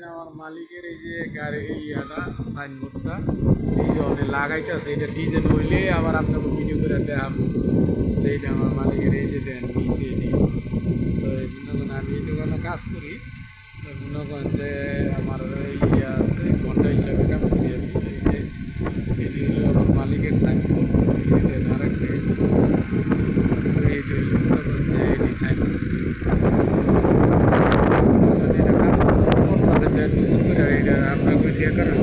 আমার মালিকের এই যে গাড়ি এই ইয়াটা সাইনবোর্ডটা এই যে অনেক লাগাইতেছে, এটা ডিজাইন হইলে আবার আপনাকে ভিডিও করে দেখাবো যে এটা আমার মালিকের এই যে দেন নিচে এটি। তো এই মনে করেন আমি এই দোকানে কাজ করি, তো মনে করেন যে আমার ইয়ে আছে ঘন্টা হিসাবে কাম করি আমি। এই যে এটি হলো আমার মালিকের সাইনবোর্ড, এই দেন আরেকটা তো এই যে হলো মনে করেন যে এটি সাইনবোর্ড আপনাকে ইয়ে করার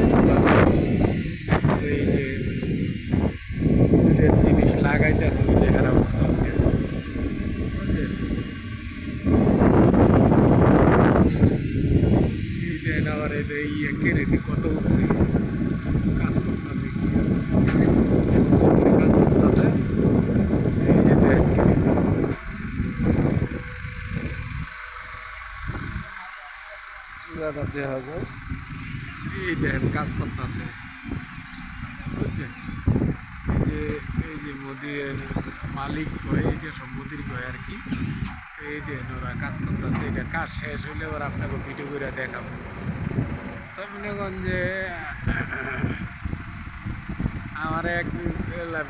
এই যে জিনিস লাগাইতেছে দেখার অবস্থা এই দেন আবার এই ইয়ে কেরেটি কত উঠছে কাজ করতেছে কাজ করতেছে এই যে দেন পুরাটা দেখা যায় এই দেখেন কাজ করতেছে বুঝছেন। এই যে মোদির মালিক কয়, এই যে সব মোদির কয় আর কি। তো এই দেখেন ওরা কাজ করতেছে, এটা কাজ শেষ হইলে ওরা আপনাকে ভিডিও করে দেখাবো। তো মনে করেন যে আমার এক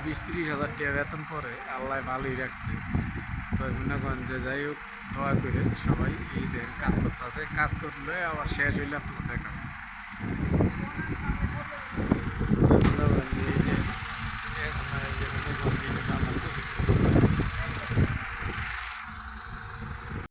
20-30 হাজার টাকা বেতন পরে আল্লাহ ভালোই রাখছে। তো মনে করেন যে যাই হোক দোয়া করে সবাই এই দেখেন কাজ করতেছে, কাজ করলে আবার শেষ হইলে আপনাকে দেখাবো।